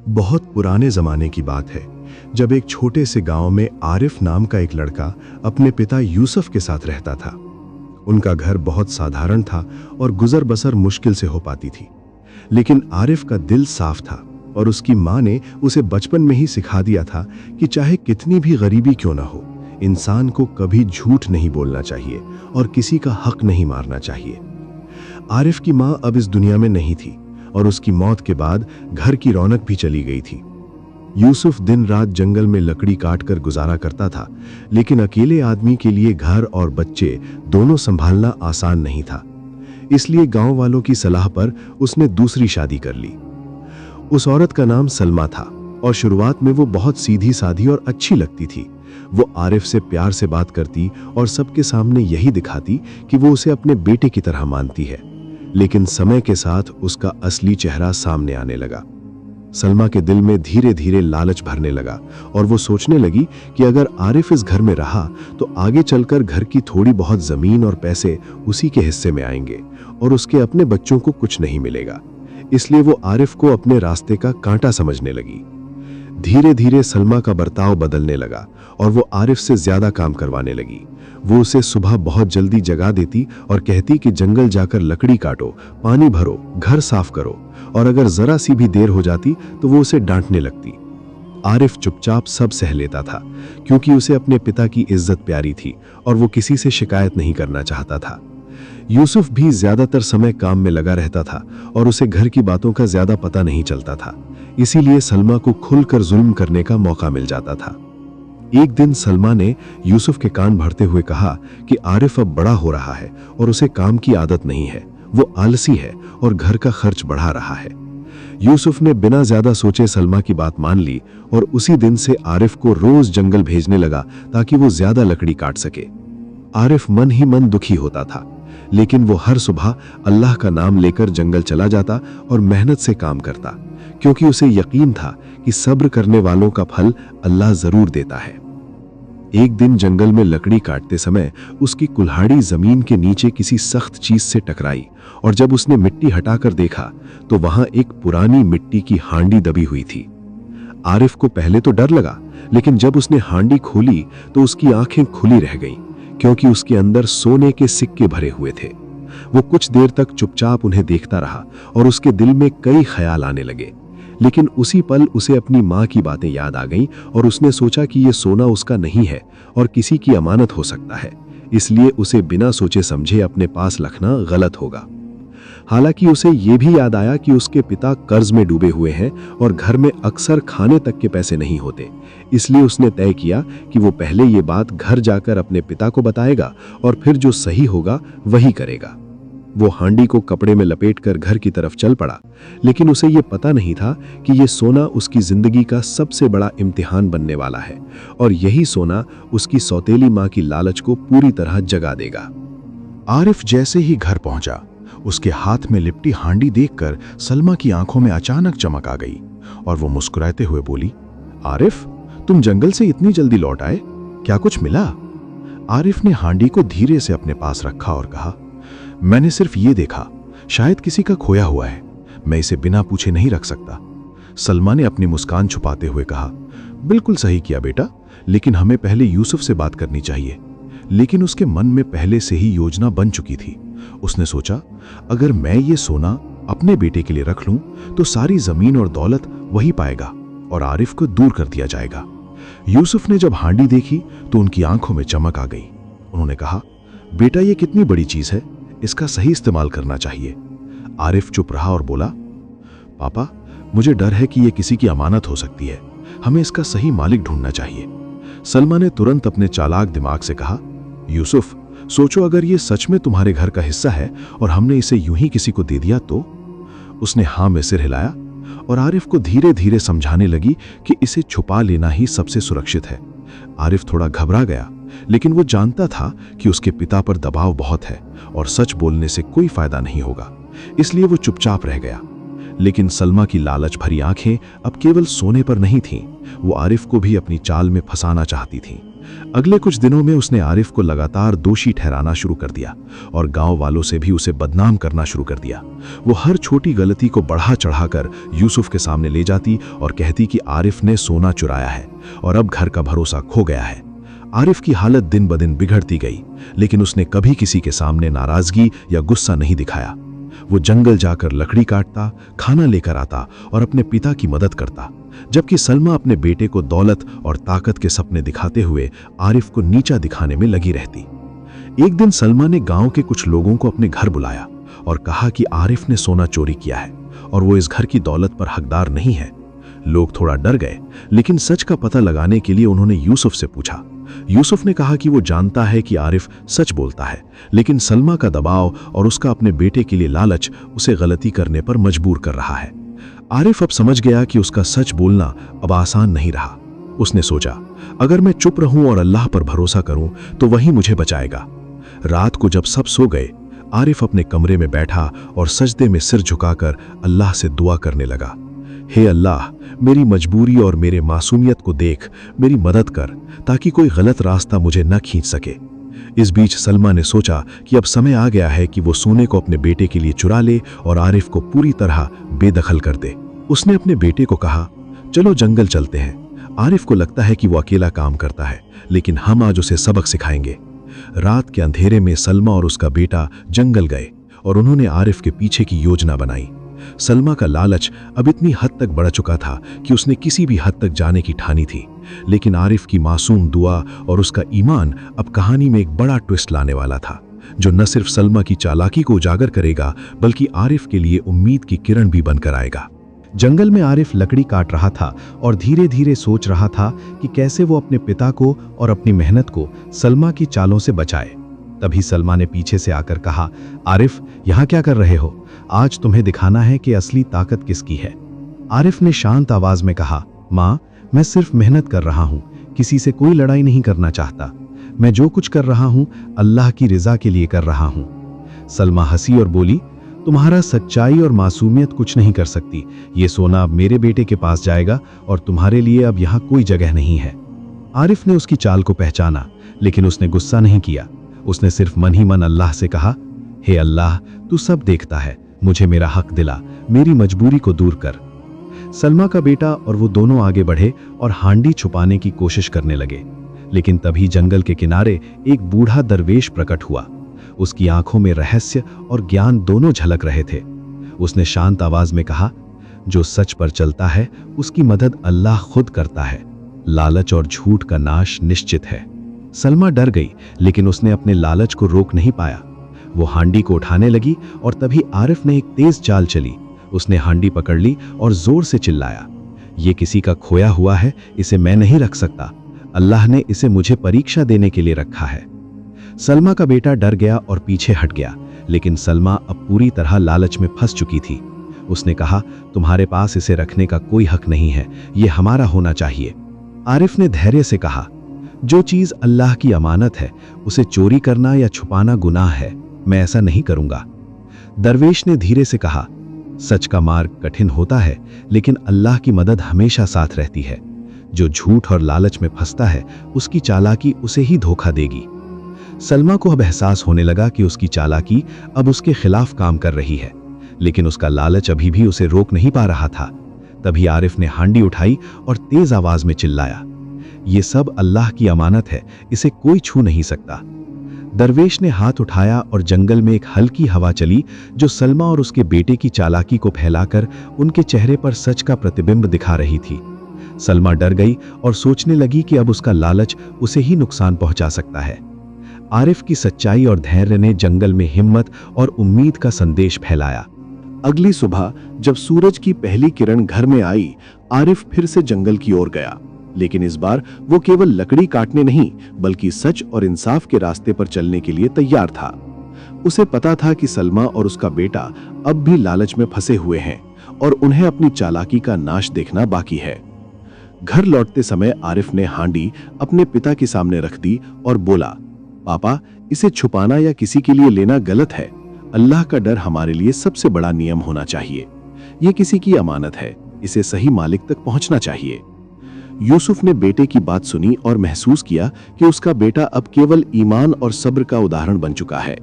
बहुत पुराने ज़माने की बात है, जब एक छोटे से गांव में आरिफ नाम का एक लड़का अपने पिता यूसुफ के साथ रहता था। उनका घर बहुत साधारण था और गुजर बसर मुश्किल से हो पाती थी। लेकिन आरिफ का दिल साफ था और उसकी माँ ने उसे बचपन में ही सिखा दिया था कि चाहे कितनी भी गरीबी क्यों ना हो, इंसान को कभी झूठ नहीं बोलना चाहिए और किसी का हक नहीं मारना चाहिए। आरिफ की माँ अब इस दुनिया में नहीं थी और उसकी मौत के बाद घर की रौनक भी चली गई थी। यूसुफ दिन रात जंगल में लकड़ी काट कर गुजारा करता था, लेकिन अकेले आदमी के लिए घर और बच्चे दोनों संभालना आसान नहीं था। इसलिए गांव वालों की सलाह पर उसने दूसरी शादी कर ली। उस औरत का नाम सलमा था और शुरुआत में वो बहुत सीधी साधी और अच्छी लगती थी। वो आरिफ से प्यार से बात करती और सबके सामने यही दिखाती कि वो उसे अपने बेटे की तरह मानती है। लेकिन समय के साथ उसका असली चेहरा सामने आने लगा। सलमा के दिल में धीरे धीरे लालच भरने लगा और वो सोचने लगी कि अगर आरिफ इस घर में रहा तो आगे चलकर घर की थोड़ी बहुत जमीन और पैसे उसी के हिस्से में आएंगे और उसके अपने बच्चों को कुछ नहीं मिलेगा। इसलिए वो आरिफ को अपने रास्ते का कांटा समझने लगी। धीरे धीरे सलमा का बर्ताव बदलने लगा और वो आरिफ से ज्यादा काम करवाने लगी। वो उसे सुबह बहुत जल्दी जगा देती और कहती कि जंगल जाकर लकड़ी काटो, पानी भरो, घर साफ करो, और अगर जरा सी भी देर हो जाती तो वो उसे डांटने लगती। आरिफ चुपचाप सब सह लेता था, क्योंकि उसे अपने पिता की इज्जत प्यारी थी और वो किसी से शिकायत नहीं करना चाहता था। यूसुफ भी ज्यादातर समय काम में लगा रहता था और उसे घर की बातों का ज्यादा पता नहीं चलता था। इसीलिए सलमा को खुलकर जुल्म करने का मौका मिल जाता था। एक दिन सलमा ने यूसुफ के कान भरते हुए कहा कि आरिफ अब बड़ा हो रहा है और उसे काम की आदत नहीं है, वो आलसी है और घर का खर्च बढ़ा रहा है। यूसुफ ने बिना ज्यादा सोचे सलमा की बात मान ली और उसी दिन से आरिफ को रोज जंगल भेजने लगा ताकि वो ज्यादा लकड़ी काट सके। आरिफ मन ही मन दुखी होता था, लेकिन वो हर सुबह अल्लाह का नाम लेकर जंगल चला जाता और मेहनत से काम करता, क्योंकि उसे यकीन था कि सब्र करने वालों का फल अल्लाह जरूर देता है। एक दिन जंगल में लकड़ी काटते समय उसकी कुल्हाड़ी जमीन के नीचे किसी सख्त चीज से टकराई और जब उसने मिट्टी हटाकर देखा तो वहां एक पुरानी मिट्टी की हांडी दबी हुई थी। आरिफ को पहले तो डर लगा, लेकिन जब उसने हांडी खोली तो उसकी आंखें खुली रह गईं, क्योंकि उसके अंदर सोने के सिक्के भरे हुए थे। वो कुछ देर तक चुपचाप उन्हें देखता रहा और उसके दिल में कई ख्याल आने लगे। लेकिन उसी पल उसे अपनी माँ की बातें याद आ गईं और उसने सोचा कि ये सोना उसका नहीं है और किसी की अमानत हो सकता है, इसलिए उसे बिना सोचे समझे अपने पास रखना गलत होगा। हालांकि उसे ये भी याद आया कि उसके पिता कर्ज में डूबे हुए हैं और घर में अक्सर खाने तक के पैसे नहीं होते, इसलिए उसने तय किया कि वो पहले ये बात घर जाकर अपने पिता को बताएगा और फिर जो सही होगा वही करेगा। वो हांडी को कपड़े में लपेटकर घर की तरफ चल पड़ा, लेकिन उसे ये पता नहीं था कि ये सोना उसकी जिंदगी का सबसे बड़ा इम्तिहान बनने वाला है और यही सोना उसकी सौतेली माँ की लालच को पूरी तरह जगा देगा। आरिफ जैसे ही घर पहुंचा, उसके हाथ में लिपटी हांडी देखकर सलमा की आंखों में अचानक चमक आ गई और वो मुस्कुराते हुए बोली, आरिफ, तुम जंगल से इतनी जल्दी लौट आए, क्या कुछ मिला? आरिफ ने हांडी को धीरे से अपने पास रखा और कहा, मैंने सिर्फ ये देखा, शायद किसी का खोया हुआ है, मैं इसे बिना पूछे नहीं रख सकता। सलमा ने अपनी मुस्कान छुपाते हुए कहा, बिल्कुल सही किया बेटा, लेकिन हमें पहले यूसुफ से बात करनी चाहिए। लेकिन उसके मन में पहले से ही योजना बन चुकी थी। उसने सोचा, अगर मैं ये सोना अपने बेटे के लिए रख लूं तो सारी जमीन और दौलत वही पाएगा और आरिफ को दूर कर दिया जाएगा। यूसुफ ने जब हांडी देखी तो उनकी आंखों में चमक आ गई। उन्होंने कहा, बेटा, ये कितनी बड़ी चीज है, इसका सही इस्तेमाल करना चाहिए। आरिफ चुप रहा और बोला, पापा, मुझे डर है कि यह किसी की अमानत हो सकती है, हमें इसका सही मालिक ढूंढना चाहिए। सलमा ने तुरंत अपने चालाक दिमाग से कहा, यूसुफ, सोचो, अगर ये सच में तुम्हारे घर का हिस्सा है और हमने इसे यूं ही किसी को दे दिया तो? उसने हाँ में सिर हिलाया और आरिफ को धीरे धीरे समझाने लगी कि इसे छुपा लेना ही सबसे सुरक्षित है। आरिफ थोड़ा घबरा गया, लेकिन वो जानता था कि उसके पिता पर दबाव बहुत है और सच बोलने से कोई फायदा नहीं होगा, इसलिए वो चुपचाप रह गया। लेकिन सलमा की लालच भरी आंखें अब केवल सोने पर नहीं थीं, वो आरिफ को भी अपनी चाल में फंसाना चाहती थीं। अगले कुछ दिनों में उसने आरिफ को लगातार दोषी ठहराना शुरू कर दिया और गांव वालों से भी उसे बदनाम करना शुरू कर दिया। वो हर छोटी गलती को बढ़ा चढ़ाकर यूसुफ के सामने ले जाती और कहती कि आरिफ ने सोना चुराया है और अब घर का भरोसा खो गया है। आरिफ की हालत दिन ब दिन बिगड़ती गई, लेकिन उसने कभी किसी के सामने नाराजगी या गुस्सा नहीं दिखाया। वो जंगल जाकर लकड़ी काटता, खाना लेकर आता और अपने पिता की मदद करता, जबकि सलमा अपने बेटे को दौलत और ताकत के सपने दिखाते हुए आरिफ को नीचा दिखाने में लगी रहती। एक दिन सलमा ने गांव के कुछ लोगों को अपने घर बुलाया और कहा कि आरिफ ने सोना चोरी किया है और वो इस घर की दौलत पर हकदार नहीं है। लोग थोड़ा डर गए, लेकिन सच का पता लगाने के लिए उन्होंने यूसुफ से पूछा। यूसुफ ने कहा कि वो जानता है कि आरिफ सच बोलता है, लेकिन सलमा का दबाव और उसका अपने बेटे के लिए लालच उसे गलती करने पर मजबूर कर रहा है। आरिफ अब समझ गया कि उसका सच बोलना अब आसान नहीं रहा। उसने सोचा, अगर मैं चुप रहूं और अल्लाह पर भरोसा करूं तो वही मुझे बचाएगा। रात को जब सब सो गए, आरिफ अपने कमरे में बैठा और सजदे में सिर झुकाकर अल्लाह से दुआ करने लगा। हे अल्लाह, मेरी मजबूरी और मेरे मासूमियत को देख मेरी मदद कर, ताकि कोई गलत रास्ता मुझे न खींच सके। इस बीच सलमा ने सोचा कि अब समय आ गया है कि वो सोने को अपने बेटे के लिए चुरा ले और आरिफ को पूरी तरह बेदखल कर दे। उसने अपने बेटे को कहा, चलो जंगल चलते हैं। आरिफ को लगता है कि वो अकेला काम करता है, लेकिन हम आज उसे सबक सिखाएंगे। रात के अंधेरे में सलमा और उसका बेटा जंगल गए और उन्होंने आरिफ के पीछे की योजना बनाई। सलमा का लालच अब इतनी हद तक बढ़ चुका था कि उसने किसी भी हद तक जाने की ठानी थी, लेकिन आरिफ की मासूम दुआ और उसका ईमान अब कहानी में एक बड़ा ट्विस्ट लाने वाला था, जो न सिर्फ सलमा की चालाकी को उजागर करेगा बल्कि आरिफ के लिए उम्मीद की किरण भी बनकर आएगा। जंगल में आरिफ लकड़ी काट रहा था और धीरे धीरे सोच रहा था कि कैसे वो अपने पिता को और अपनी मेहनत को सलमा की चालों से बचाए। तभी सलमा ने पीछे से आकर कहा, आरिफ, यहाँ क्या कर रहे हो? आज तुम्हें दिखाना है कि असली ताकत किसकी है। आरिफ ने शांत आवाज में कहा, माँ, मैं सिर्फ मेहनत कर रहा हूँ, किसी से कोई लड़ाई नहीं करना चाहता। मैं जो कुछ कर रहा हूँ अल्लाह की रिजा के लिए कर रहा हूँ। सलमा हंसी और बोली, तुम्हारा सच्चाई और मासूमियत कुछ नहीं कर सकती। ये सोना अब मेरे बेटे के पास जाएगा और तुम्हारे लिए अब यहाँ कोई जगह नहीं है। आरिफ ने उसकी चाल को पहचाना, लेकिन उसने गुस्सा नहीं किया। उसने सिर्फ मन ही मन अल्लाह से कहा, हे अल्लाह, तू सब देखता है, मुझे मेरा हक दिला, मेरी मजबूरी को दूर कर। सलमा का बेटा और वो दोनों आगे बढ़े और हांडी छुपाने की कोशिश करने लगे, लेकिन तभी जंगल के किनारे एक बूढ़ा दरवेश प्रकट हुआ। उसकी आंखों में रहस्य और ज्ञान दोनों झलक रहे थे। उसने शांत आवाज में कहा, जो सच पर चलता है उसकी मदद अल्लाह खुद करता है। लालच और झूठ का नाश निश्चित है। सलमा डर गई, लेकिन उसने अपने लालच को रोक नहीं पाया। वो हांडी को उठाने लगी और तभी आरिफ ने एक तेज चाल चली। उसने हांडी पकड़ ली और जोर से चिल्लाया, ये किसी का खोया हुआ है, इसे मैं नहीं रख सकता। अल्लाह ने इसे मुझे परीक्षा देने के लिए रखा है। सलमा का बेटा डर गया और पीछे हट गया, लेकिन सलमा अब पूरी तरह लालच में फंस चुकी थी। उसने कहा, तुम्हारे पास इसे रखने का कोई हक नहीं है, ये हमारा होना चाहिए। आरिफ ने धैर्य से कहा, जो चीज अल्लाह की अमानत है उसे चोरी करना या छुपाना गुनाह है, मैं ऐसा नहीं करूंगा। दरवेश ने धीरे से कहा, सच का मार्ग कठिन होता है, लेकिन अल्लाह की मदद हमेशा साथ रहती है। जो झूठ और लालच में फंसता है उसकी चालाकी उसे ही धोखा देगी। सलमा को अब एहसास होने लगा कि उसकी चालाकी अब उसके खिलाफ काम कर रही है, लेकिन उसका लालच अभी भी उसे रोक नहीं पा रहा था। तभी आरिफ ने हांडी उठाई और तेज आवाज में चिल्लाया, ये सब अल्लाह की अमानत है, इसे कोई छू नहीं सकता। दरवेश ने हाथ उठाया और जंगल में एक हल्की हवा चली, जो सलमा और उसके बेटे की चालाकी को फैलाकर उनके चेहरे पर सच का प्रतिबिंब दिखा रही थी। सलमा डर गई और सोचने लगी कि अब उसका लालच उसे ही नुकसान पहुंचा सकता है। आरिफ की सच्चाई और धैर्य ने जंगल में हिम्मत और उम्मीद का संदेश फैलाया। अगली सुबह जब सूरज की पहली किरण घर में आई, आरिफ फिर से जंगल की ओर गया, लेकिन इस बार वो केवल लकड़ी काटने नहीं बल्कि सच और इंसाफ के रास्ते पर चलने के लिए तैयार था। उसे पता था कि सलमा और उसका बेटा अब भी लालच में फंसे हुए हैं और उन्हें अपनी चालाकी का नाश देखना बाकी है। घर लौटते समय आरिफ ने हांडी अपने पिता के सामने रख दी और बोला, पापा, इसे छुपाना या किसी के लिए लेना गलत है। अल्लाह का डर हमारे लिए सबसे बड़ा नियम होना चाहिए। ये किसी की अमानत है, इसे सही मालिक तक पहुंचना चाहिए। यूसुफ ने बेटे की बात सुनी और महसूस किया कि उसका बेटा अब केवल ईमान और सब्र का उदाहरण बन चुका है।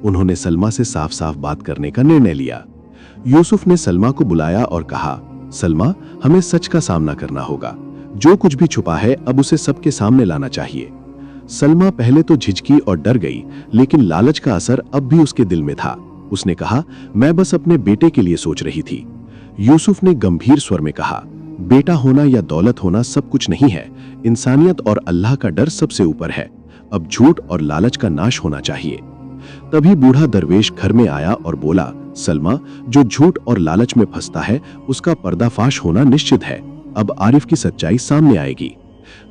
उन्होंने सलमा से साफ साफ बात करने का निर्णय लिया। यूसुफ ने सलमा को बुलाया और कहा, सलमा, हमें सच का सामना करना होगा। जो कुछ भी छुपा है अब उसे सबके सामने लाना चाहिए। सलमा पहले तो झिझकी और डर गई, लेकिन लालच का असर अब भी उसके दिल में था। उसने कहा, मैं बस अपने बेटे के लिए सोच रही थी। यूसुफ ने गंभीर स्वर में कहा, बेटा होना या दौलत होना सब कुछ नहीं है। इंसानियत और अल्लाह का डर सबसे ऊपर है। अब झूठ और लालच का नाश होना चाहिए। तभी बूढ़ा दरवेश घर में आया और बोला, सलमा, जो झूठ और लालच में फंसता है उसका पर्दाफाश होना निश्चित है। अब आरिफ की सच्चाई सामने आएगी।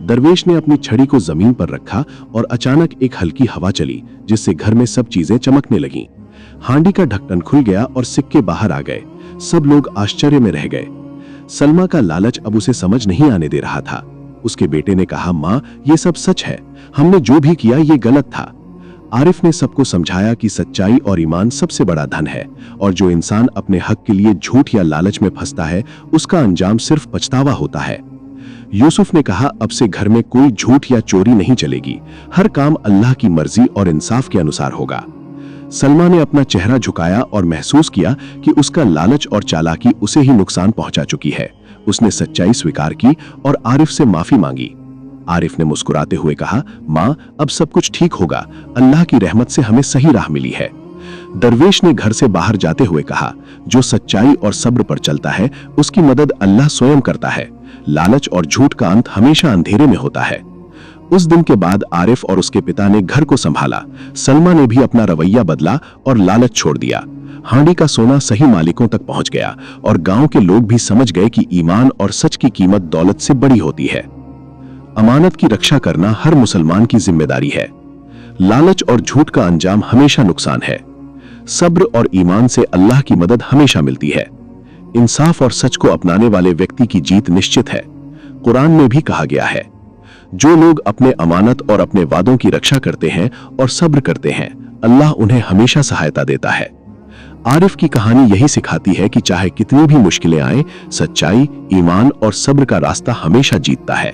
दरवेश ने अपनी छड़ी को जमीन पर रखा और अचानक एक हल्की हवा चली, जिससे घर में सब चीजें चमकने लगीं। हांडी का ढक्कन खुल गया और सिक्के बाहर आ गए। सब लोग आश्चर्य में रह गए। सलमा का लालच अब उसे समझ नहीं आने दे रहा था। उसके बेटे ने कहा, माँ, ये सब सच है। हमने जो भी किया ये गलत था। आरिफ ने सबको समझाया कि सच्चाई और ईमान सबसे बड़ा धन है, और जो इंसान अपने हक के लिए झूठ या लालच में फंसता है उसका अंजाम सिर्फ पछतावा होता है। यूसुफ ने कहा, अब से घर में कोई झूठ या चोरी नहीं चलेगी। हर काम अल्लाह की मर्जी और इंसाफ के अनुसार होगा। सलमा ने अपना चेहरा झुकाया और महसूस किया कि उसका लालच और चालाकी उसे ही नुकसान पहुंचा चुकी है। उसने सच्चाई स्वीकार की और आरिफ से माफी मांगी। आरिफ ने मुस्कुराते हुए कहा, माँ, अब सब कुछ ठीक होगा। अल्लाह की रहमत से हमें सही राह मिली है। दरवेश ने घर से बाहर जाते हुए कहा, जो सच्चाई और सब्र पर चलता है उसकी मदद अल्लाह स्वयं करता है। लालच और झूठ का अंत हमेशा अंधेरे में होता है। उस दिन के बाद आरिफ और उसके पिता ने घर को संभाला। सलमा ने भी अपना रवैया बदला और लालच छोड़ दिया। हांडी का सोना सही मालिकों तक पहुंच गया और गांव के लोग भी समझ गए कि ईमान और सच की कीमत दौलत से बड़ी होती है। अमानत की रक्षा करना हर मुसलमान की जिम्मेदारी है। लालच और झूठ का अंजाम हमेशा नुकसान है। सब्र और ईमान से अल्लाह की मदद हमेशा मिलती है। इंसाफ और सच को अपनाने वाले व्यक्ति की जीत निश्चित है। कुरान में भी कहा गया है, जो लोग अपने अमानत और अपने वादों की रक्षा करते हैं और सब्र करते हैं, अल्लाह उन्हें हमेशा सहायता देता है। आरिफ की कहानी यही सिखाती है कि चाहे कितनी भी मुश्किलें आए, सच्चाई, ईमान और सब्र का रास्ता हमेशा जीतता है।